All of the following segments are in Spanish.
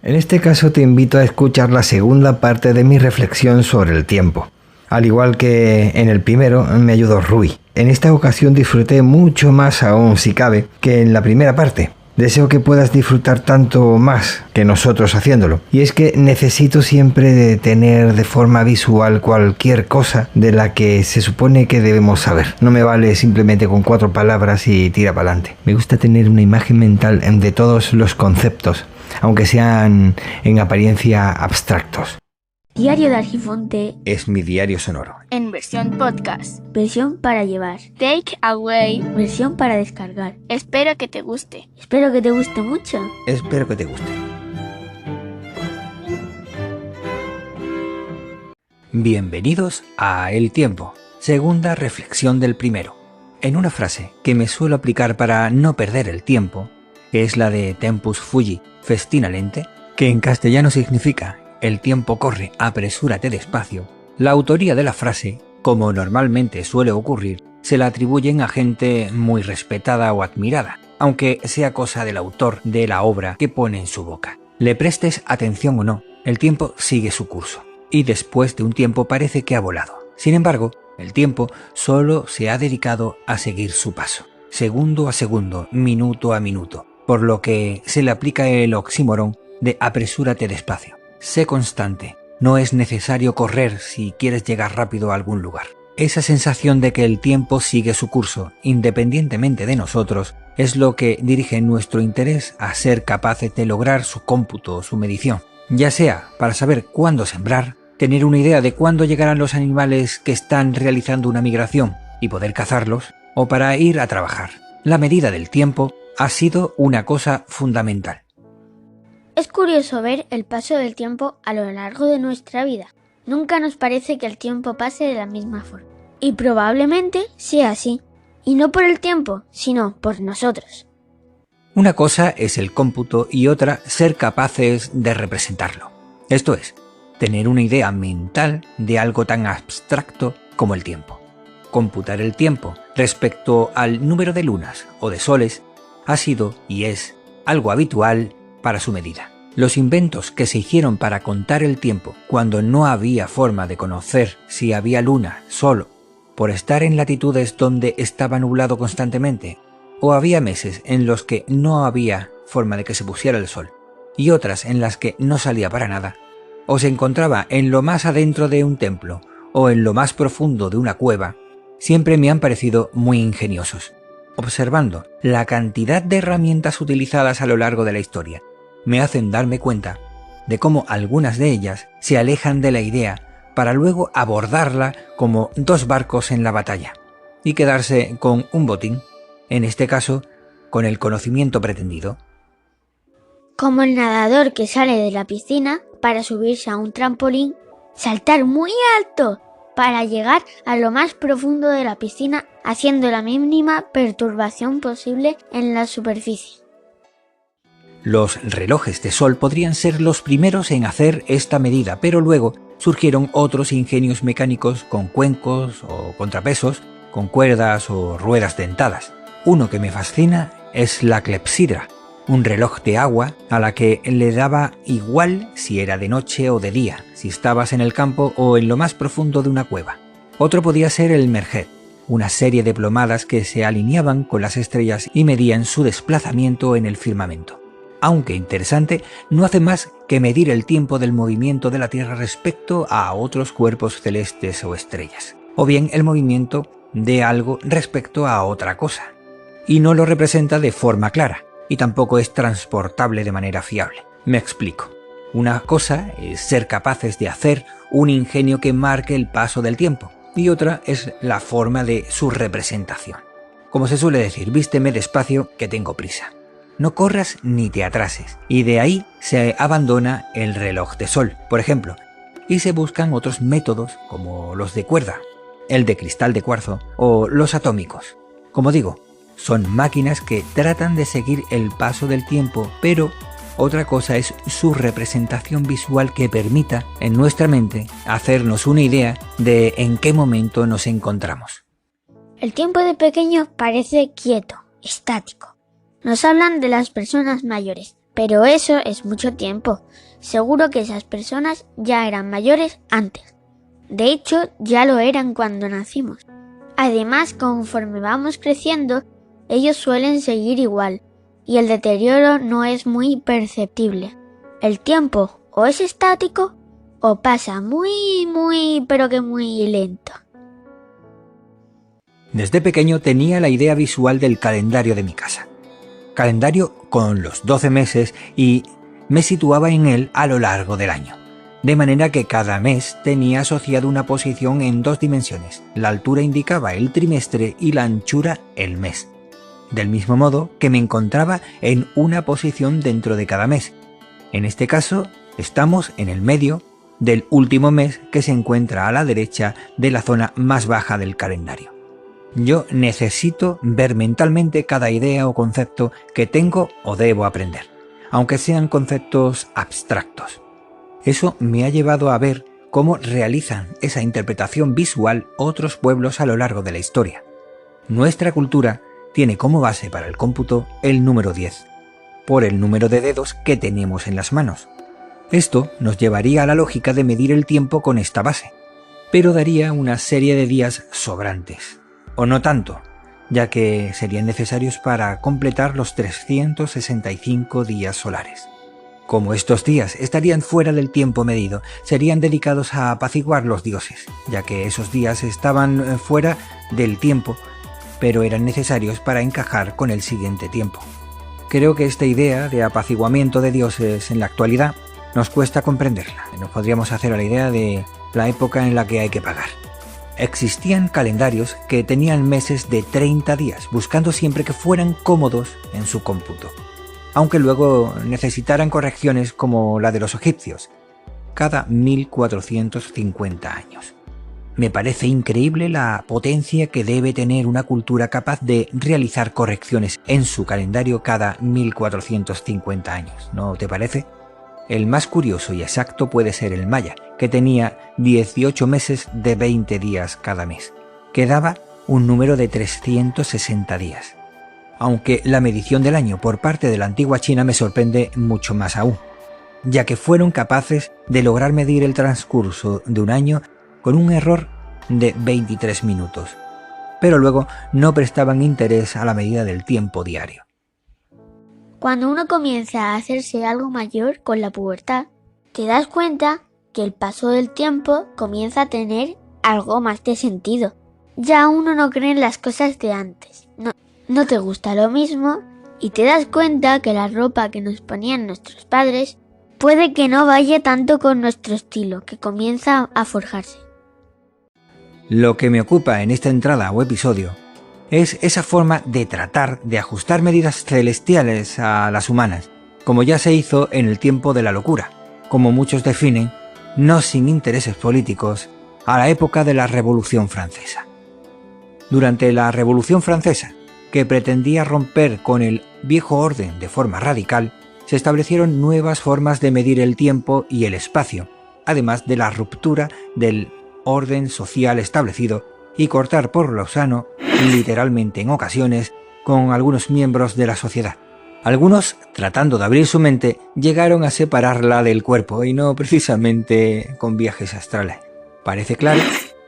En este caso te invito a escuchar la segunda parte de mi reflexión sobre el tiempo. Al igual que en el primero, me ayudó Rui. En esta ocasión disfruté mucho más aún, si cabe, que en la primera parte. Deseo que puedas disfrutar tanto más que nosotros haciéndolo. Y es que necesito siempre de tener de forma visual cualquier cosa de la que se supone que debemos saber. No me vale simplemente con 4 palabras y tira para adelante. Me gusta tener una imagen mental de todos los conceptos, aunque sean en apariencia abstractos. Diario de Argifonte Es mi diario sonoro. En versión podcast. Versión para llevar. Take away. Versión para descargar. Espero que te guste. Espero que te guste mucho. Espero que te guste. Bienvenidos a El Tiempo, segunda reflexión del primero. En una frase que me suelo aplicar para no perder el tiempo, que es la de Tempus fugit, festina lente, que en castellano significa el tiempo corre, apresúrate despacio. La autoría de la frase, como normalmente suele ocurrir, se la atribuyen a gente muy respetada o admirada, aunque sea cosa del autor de la obra que pone en su boca. Le prestes atención o no, el tiempo sigue su curso, y después de un tiempo parece que ha volado. Sin embargo, el tiempo solo se ha dedicado a seguir su paso, segundo a segundo, minuto a minuto, por lo que se le aplica el oxímoron de apresúrate despacio. Sé constante, no es necesario correr si quieres llegar rápido a algún lugar. Esa sensación de que el tiempo sigue su curso, independientemente de nosotros, es lo que dirige nuestro interés a ser capaces de lograr su cómputo o su medición, ya sea para saber cuándo sembrar, tener una idea de cuándo llegarán los animales que están realizando una migración y poder cazarlos, o para ir a trabajar. La medida del tiempo ha sido una cosa fundamental. Es curioso ver el paso del tiempo a lo largo de nuestra vida. Nunca nos parece que el tiempo pase de la misma forma. Y probablemente sea así. Y no por el tiempo, sino por nosotros. Una cosa es el cómputo y otra ser capaces de representarlo. Esto es, tener una idea mental de algo tan abstracto como el tiempo. Computar el tiempo respecto al número de lunas o de soles ha sido y es algo habitual para su medida. Los inventos que se hicieron para contar el tiempo cuando no había forma de conocer si había luna, sol, por estar en latitudes donde estaba nublado constantemente, o había meses en los que no había forma de que se pusiera el sol, y otras en las que no salía para nada, o se encontraba en lo más adentro de un templo o en lo más profundo de una cueva, siempre me han parecido muy ingeniosos. Observando la cantidad de herramientas utilizadas a lo largo de la historia, me hacen darme cuenta de cómo algunas de ellas se alejan de la idea para luego abordarla como 2 barcos en la batalla y quedarse con un botín, en este caso con el conocimiento pretendido. Como el nadador que sale de la piscina para subirse a un trampolín, saltar muy alto para llegar a lo más profundo de la piscina haciendo la mínima perturbación posible en la superficie. Los relojes de sol podrían ser los primeros en hacer esta medida, pero luego surgieron otros ingenios mecánicos con cuencos o contrapesos, con cuerdas o ruedas dentadas. Uno que me fascina es la clepsidra, un reloj de agua a la que le daba igual si era de noche o de día, si estabas en el campo o en lo más profundo de una cueva. Otro podía ser el merjet, una serie de plomadas que se alineaban con las estrellas y medían su desplazamiento en el firmamento. Aunque interesante, no hace más que medir el tiempo del movimiento de la Tierra respecto a otros cuerpos celestes o estrellas, o bien el movimiento de algo respecto a otra cosa, y no lo representa de forma clara, y tampoco es transportable de manera fiable. Me explico. Una cosa es ser capaces de hacer un ingenio que marque el paso del tiempo, y otra es la forma de su representación. Como se suele decir, vísteme despacio que tengo prisa. No corras ni te atrases, y de ahí se abandona el reloj de sol, por ejemplo, y se buscan otros métodos como los de cuerda, el de cristal de cuarzo o los atómicos. Como digo, son máquinas que tratan de seguir el paso del tiempo, pero otra cosa es su representación visual que permita en nuestra mente hacernos una idea de en qué momento nos encontramos. El tiempo de pequeño parece quieto, estático. Nos hablan de las personas mayores, Pero eso es mucho tiempo. Seguro que esas personas ya eran mayores antes. De hecho, ya lo eran cuando nacimos. Además, conforme vamos creciendo, ellos suelen seguir igual, y el deterioro no es muy perceptible. El tiempo o es estático o pasa pero que muy lento. Desde pequeño tenía la idea visual del calendario de mi casa. Calendario con los 12 meses y me situaba en él a lo largo del año. De manera que cada mes tenía asociado una posición en 2 dimensiones. La altura indicaba el trimestre y la anchura el mes. Del mismo modo que me encontraba en una posición dentro de cada mes. En este caso, estamos en el medio del último mes que se encuentra a la derecha de la zona más baja del calendario. Yo necesito ver mentalmente cada idea o concepto que tengo o debo aprender, aunque sean conceptos abstractos. Eso me ha llevado a ver cómo realizan esa interpretación visual otros pueblos a lo largo de la historia. Nuestra cultura tiene como base para el cómputo el número 10, por el número de dedos que tenemos en las manos. Esto nos llevaría a la lógica de medir el tiempo con esta base, pero daría una serie de días sobrantes, o no tanto, ya que serían necesarios para completar los 365 días solares. Como estos días estarían fuera del tiempo medido, serían dedicados a apaciguar los dioses, ya que esos días estaban fuera del tiempo, pero eran necesarios para encajar con el siguiente tiempo. Creo que esta idea de apaciguamiento de dioses en la actualidad nos cuesta comprenderla. Nos podríamos hacer a la idea de la época en la que hay que pagar. Existían calendarios que tenían meses de 30 días, buscando siempre que fueran cómodos en su cómputo, aunque luego necesitaran correcciones como la de los egipcios, cada 1450 años. Me parece increíble la potencia que debe tener una cultura capaz de realizar correcciones en su calendario cada 1450 años, ¿no te parece? El más curioso y exacto puede ser el maya, que tenía 18 meses de 20 días cada mes, que daba un número de 360 días. Aunque la medición del año por parte de la antigua China me sorprende mucho más aún, ya que fueron capaces de lograr medir el transcurso de un año con un error de 23 minutos, pero luego no prestaban interés a la medida del tiempo diario. Cuando uno comienza a hacerse algo mayor con la pubertad, te das cuenta que el paso del tiempo comienza a tener algo más de sentido. Ya uno no cree en las cosas de antes, no te gusta lo mismo y te das cuenta que la ropa que nos ponían nuestros padres puede que no vaya tanto con nuestro estilo, que comienza a forjarse. Lo que me ocupa en esta entrada o episodio es esa forma de tratar de ajustar medidas celestiales a las humanas, como ya se hizo en el tiempo de la locura, como muchos definen, no sin intereses políticos, a la época de la Revolución Francesa. Durante la Revolución Francesa, que pretendía romper con el viejo orden de forma radical, se establecieron nuevas formas de medir el tiempo y el espacio, además de la ruptura del orden social establecido y cortar por lo sano, literalmente en ocasiones, con algunos miembros de la sociedad. Algunos, tratando de abrir su mente, llegaron a separarla del cuerpo y no precisamente con viajes astrales. Parece claro,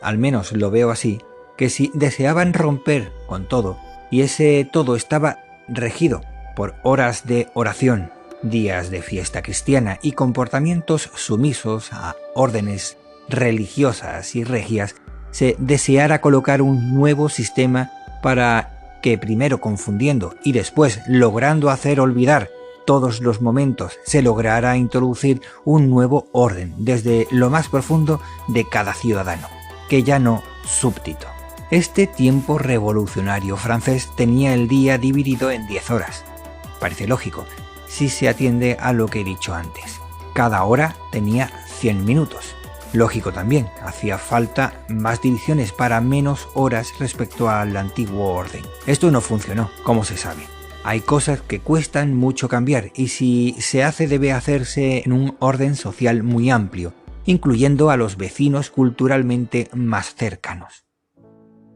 al menos lo veo así, que si deseaban romper con todo, y ese todo estaba regido por horas de oración, días de fiesta cristiana y comportamientos sumisos a órdenes religiosas y regias, se deseara colocar un nuevo sistema para que, primero confundiendo y después logrando hacer olvidar todos los momentos, se lograra introducir un nuevo orden desde lo más profundo de cada ciudadano, que ya no súbdito. Este tiempo revolucionario francés tenía el día dividido en 10 horas. Parece lógico, si se atiende a lo que he dicho antes. Cada hora tenía 100 minutos. Lógico también, hacía falta más divisiones para menos horas respecto al antiguo orden. Esto no funcionó, como se sabe. Hay cosas que cuestan mucho cambiar y si se hace debe hacerse en un orden social muy amplio, incluyendo a los vecinos culturalmente más cercanos.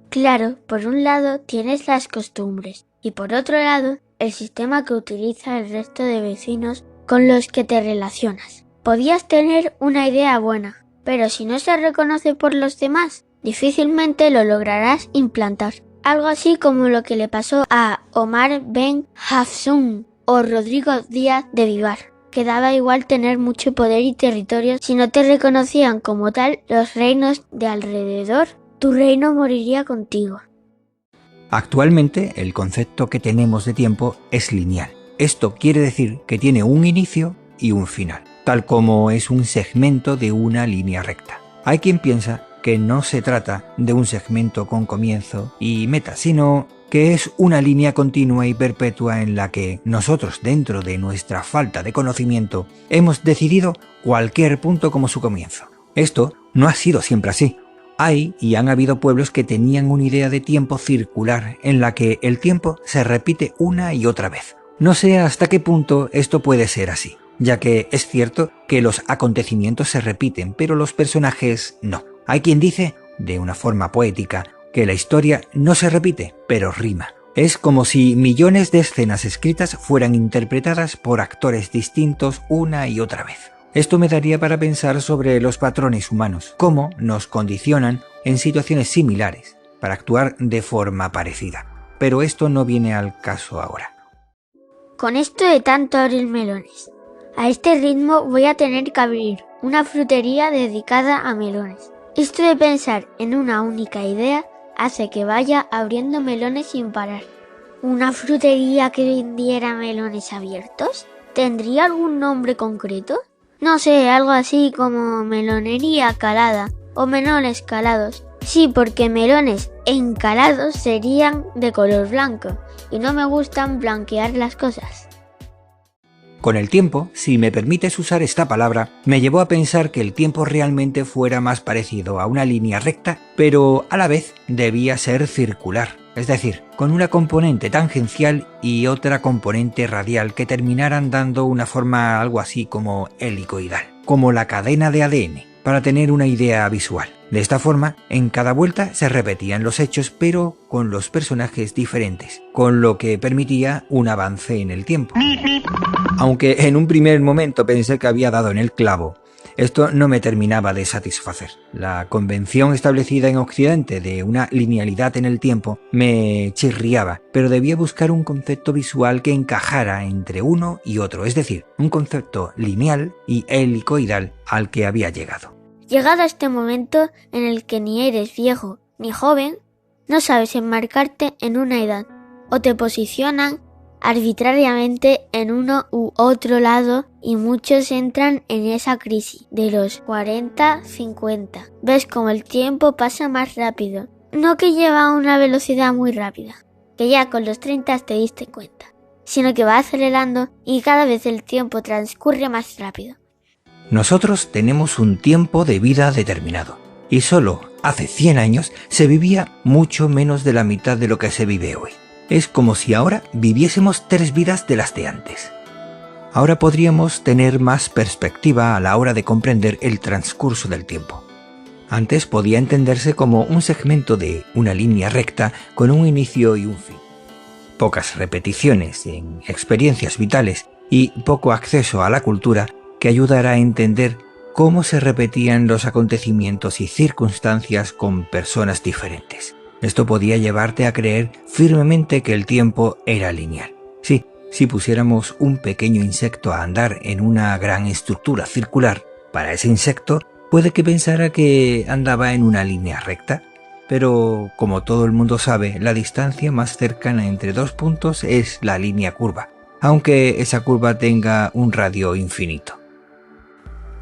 Claro, por un lado tienes las costumbres y por otro lado el sistema que utiliza el resto de vecinos con los que te relacionas. Podías tener una idea buena, pero si no se reconoce por los demás, difícilmente lo lograrás implantar. Algo así como lo que le pasó a Omar Ben Hafsun o Rodrigo Díaz de Vivar, que daba igual tener mucho poder y territorio si no te reconocían como tal los reinos de alrededor, tu reino moriría contigo. Actualmente, el concepto que tenemos de tiempo es lineal. Esto quiere decir que tiene un inicio y un final, tal como es un segmento de una línea recta. Hay quien piensa que no se trata de un segmento con comienzo y meta, sino que es una línea continua y perpetua en la que nosotros, dentro de nuestra falta de conocimiento, hemos decidido cualquier punto como su comienzo. Esto no ha sido siempre así. Hay y han habido pueblos que tenían una idea de tiempo circular en la que el tiempo se repite una y otra vez. No sé hasta qué punto esto puede ser así, ya que es cierto que los acontecimientos se repiten, pero los personajes no. Hay quien dice, de una forma poética, que la historia no se repite, pero rima. Es como si millones de escenas escritas fueran interpretadas por actores distintos una y otra vez. Esto me daría para pensar sobre los patrones humanos, cómo nos condicionan en situaciones similares para actuar de forma parecida. Pero esto no viene al caso ahora. Con esto de tanto abrir melones, a este ritmo voy a tener que abrir una frutería dedicada a melones. Esto de pensar en una única idea hace que vaya abriendo melones sin parar. ¿Una frutería que vendiera melones abiertos? ¿Tendría algún nombre concreto? No sé, algo así como melonería calada o melones calados. Sí, porque melones encalados serían de color blanco y no me gustan blanquear las cosas. Con el tiempo, si me permites usar esta palabra, me llevó a pensar que el tiempo realmente fuera más parecido a una línea recta, pero a la vez debía ser circular, es decir, con una componente tangencial y otra componente radial que terminaran dando una forma algo así como helicoidal, como la cadena de ADN, para tener una idea visual. De esta forma, en cada vuelta se repetían los hechos, pero con los personajes diferentes, con lo que permitía un avance en el tiempo. Aunque en un primer momento pensé que había dado en el clavo, esto no me terminaba de satisfacer. La convención establecida en Occidente de una linealidad en el tiempo me chirriaba, pero debía buscar un concepto visual que encajara entre uno y otro, es decir, un concepto lineal y helicoidal al que había llegado. Llegado a este momento en el que ni eres viejo ni joven, no sabes enmarcarte en una edad, o te posicionan arbitrariamente en uno u otro lado y muchos entran en esa crisis de los 40-50. Ves como el tiempo pasa más rápido, no que lleva a una velocidad muy rápida, que ya con los 30 te diste cuenta, sino que va acelerando y cada vez el tiempo transcurre más rápido. Nosotros tenemos un tiempo de vida determinado, y solo hace 100 años se vivía mucho menos de la mitad de lo que se vive hoy. Es como si ahora viviésemos 3 vidas de las de antes. Ahora podríamos tener más perspectiva a la hora de comprender el transcurso del tiempo. Antes podía entenderse como un segmento de una línea recta con un inicio y un fin. Pocas repeticiones en experiencias vitales y poco acceso a la cultura que ayudara a entender cómo se repetían los acontecimientos y circunstancias con personas diferentes. Esto podía llevarte a creer firmemente que el tiempo era lineal. Sí, si pusiéramos un pequeño insecto a andar en una gran estructura circular, para ese insecto puede que pensara que andaba en una línea recta, pero como todo el mundo sabe, la distancia más cercana entre 2 puntos es la línea curva, aunque esa curva tenga un radio infinito.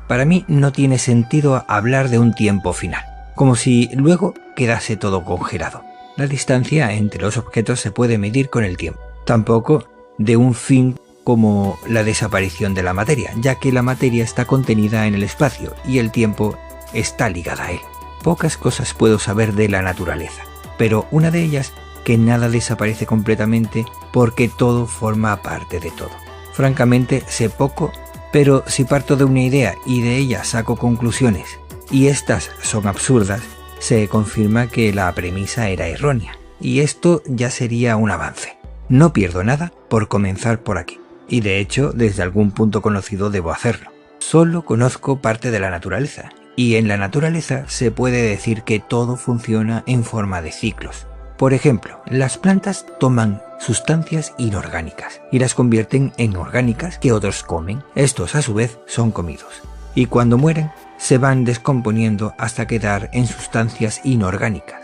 Para mí no tiene sentido hablar de un tiempo final, como si luego quedase todo congelado. La distancia entre los objetos se puede medir con el tiempo. Tampoco de un fin como la desaparición de la materia, ya que la materia está contenida en el espacio y el tiempo está ligado a él. Pocas cosas puedo saber de la naturaleza, pero una de ellas que nada desaparece completamente porque todo forma parte de todo. Francamente sé poco, pero si parto de una idea y de ella saco conclusiones, y estas son absurdas, se confirma que la premisa era errónea, y esto ya sería un avance. No pierdo nada por comenzar por aquí, y de hecho desde algún punto conocido debo hacerlo. Solo conozco parte de la naturaleza, y en la naturaleza se puede decir que todo funciona en forma de ciclos. Por ejemplo, las plantas toman sustancias inorgánicas y las convierten en orgánicas que otros comen. Estos a su vez son comidos, y cuando mueren se van descomponiendo hasta quedar en sustancias inorgánicas,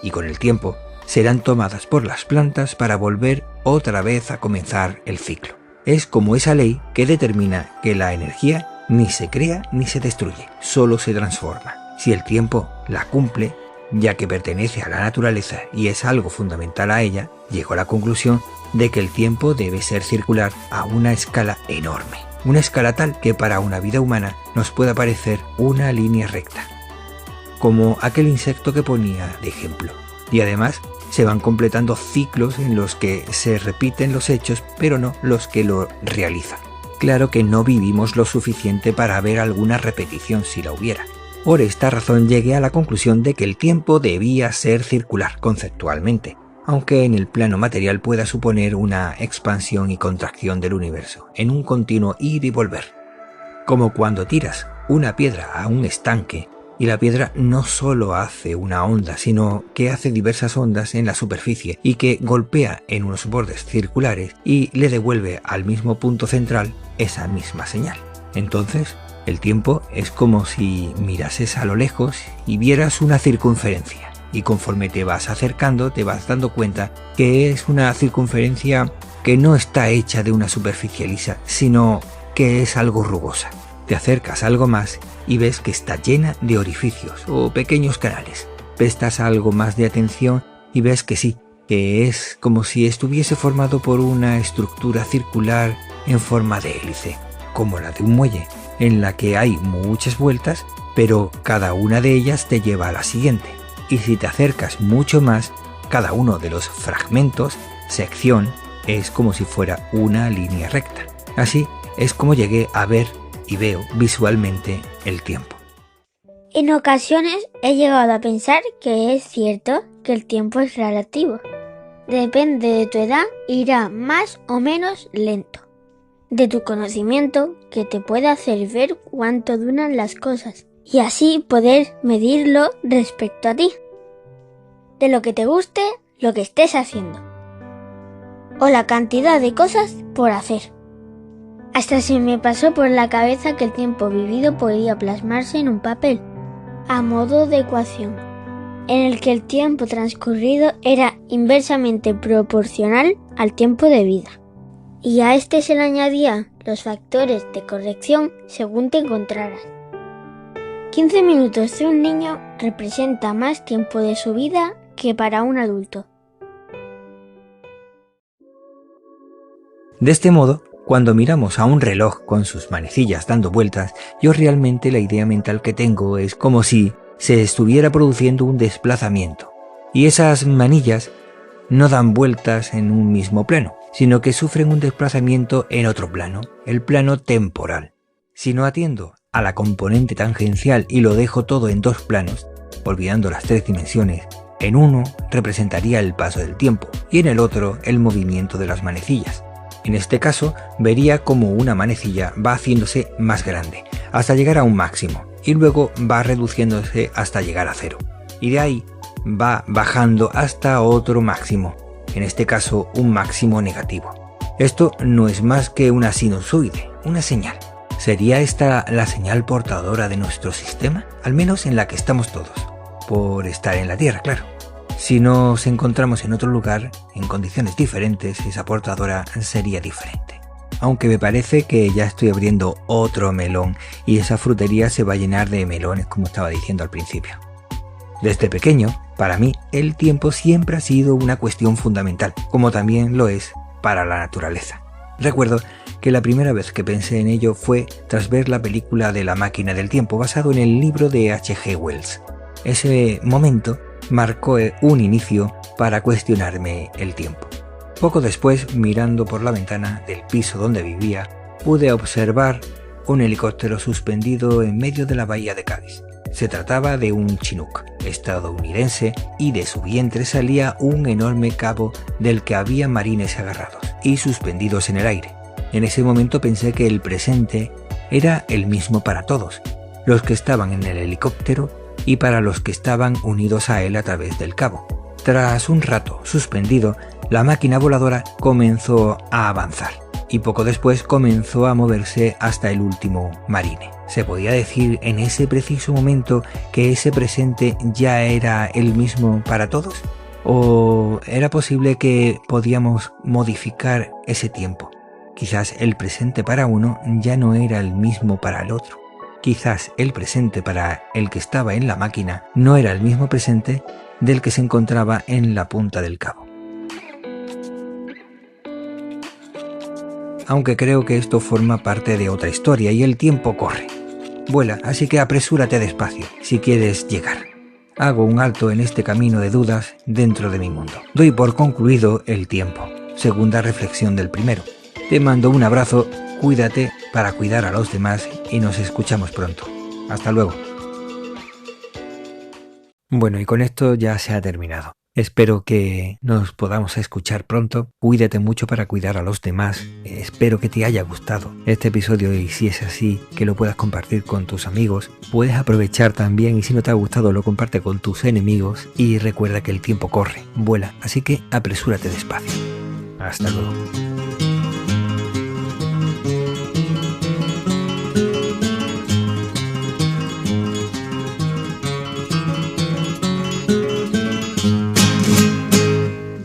y con el tiempo serán tomadas por las plantas para volver otra vez a comenzar el ciclo. Es como esa ley que determina que la energía ni se crea ni se destruye, solo se transforma. Si el tiempo la cumple, ya que pertenece a la naturaleza y es algo fundamental a ella, llego a la conclusión de que el tiempo debe ser circular a una escala enorme. Una escala tal que para una vida humana nos pueda parecer una línea recta, como aquel insecto que ponía de ejemplo. Y además se van completando ciclos en los que se repiten los hechos, pero no los que lo realizan. Claro que no vivimos lo suficiente para ver alguna repetición si la hubiera. Por esta razón llegué a la conclusión de que el tiempo debía ser circular conceptualmente, aunque en el plano material pueda suponer una expansión y contracción del universo, en un continuo ir y volver. Como cuando tiras una piedra a un estanque, y la piedra no solo hace una onda, sino que hace diversas ondas en la superficie y que golpea en unos bordes circulares y le devuelve al mismo punto central esa misma señal. Entonces, el tiempo es como si mirases a lo lejos y vieras una circunferencia, y conforme te vas acercando te vas dando cuenta que es una circunferencia que no está hecha de una superficie lisa, sino que es algo rugosa. Te acercas algo más y ves que está llena de orificios o pequeños canales. Prestas algo más de atención y ves que sí, que es como si estuviese formado por una estructura circular en forma de hélice, como la de un muelle, en la que hay muchas vueltas, pero cada una de ellas te lleva a la siguiente. Y si te acercas mucho más, cada uno de los fragmentos, sección, es como si fuera una línea recta. Así es como llegué a ver y veo visualmente el tiempo. En ocasiones he llegado a pensar que es cierto que el tiempo es relativo. Depende de tu edad, irá más o menos lento. De tu conocimiento, que te puede hacer ver cuánto duran las cosas y así poder medirlo respecto a ti. De lo que te guste, lo que estés haciendo. O la cantidad de cosas por hacer. Hasta se me pasó por la cabeza que el tiempo vivido podía plasmarse en un papel, a modo de ecuación, en el que el tiempo transcurrido era inversamente proporcional al tiempo de vida. Y a este se le añadían los factores de corrección según te encontraras. 15 minutos de un niño representa más tiempo de su vida que para un adulto. De este modo, cuando miramos a un reloj con sus manecillas dando vueltas, yo realmente la idea mental que tengo es como si se estuviera produciendo un desplazamiento. Y esas manillas no dan vueltas en un mismo plano, sino que sufren un desplazamiento en otro plano, el plano temporal. Si no atiendo a la componente tangencial y lo dejo todo en dos planos, olvidando las tres dimensiones, en uno representaría el paso del tiempo y en el otro el movimiento de las manecillas. En este caso, vería como una manecilla va haciéndose más grande, hasta llegar a un máximo, y luego va reduciéndose hasta llegar a cero. Y de ahí va bajando hasta otro máximo, en este caso un máximo negativo. Esto no es más que una sinusoide, una señal. ¿Sería esta la señal portadora de nuestro sistema? Al menos en la que estamos todos, por estar en la Tierra, claro. Si nos encontramos en otro lugar, en condiciones diferentes, esa portadora sería diferente. Aunque me parece que ya estoy abriendo otro melón y esa frutería se va a llenar de melones, como estaba diciendo al principio. Desde pequeño, para mí, el tiempo siempre ha sido una cuestión fundamental, como también lo es para la naturaleza. Recuerdo que la primera vez que pensé en ello fue tras ver la película de La máquina del tiempo, basado en el libro de H.G. Wells. Ese momento marcó un inicio para cuestionarme el tiempo. Poco después, mirando por la ventana del piso donde vivía, pude observar un helicóptero suspendido en medio de la bahía de Cádiz. Se trataba de un Chinook, estadounidense y de su vientre salía un enorme cabo del que había marines agarrados y suspendidos en el aire. En ese momento pensé que el presente era el mismo para todos, los que estaban en el helicóptero y para los que estaban unidos a él a través del cabo. Tras un rato suspendido, la máquina voladora comenzó a avanzar y poco después comenzó a moverse hasta el último marine. ¿Se podía decir en ese preciso momento que ese presente ya era el mismo para todos? ¿O era posible que podíamos modificar ese tiempo? Quizás el presente para uno ya no era el mismo para el otro. Quizás el presente para el que estaba en la máquina no era el mismo presente del que se encontraba en la punta del cabo. Aunque creo que esto forma parte de otra historia y el tiempo corre. Vuela, así que apresúrate despacio si quieres llegar. Hago un alto en este camino de dudas dentro de mi mundo. Doy por concluido el tiempo. Segunda reflexión del primero. Te mando un abrazo, cuídate para cuidar a los demás y nos escuchamos pronto. Hasta luego. Bueno, y con esto ya se ha terminado. Espero que nos podamos escuchar pronto. Cuídate mucho para cuidar a los demás. Espero que te haya gustado este episodio y si es así, que lo puedas compartir con tus amigos. Puedes aprovechar también y si no te ha gustado lo comparte con tus enemigos y recuerda que el tiempo corre, vuela, así que apresúrate despacio. Hasta luego.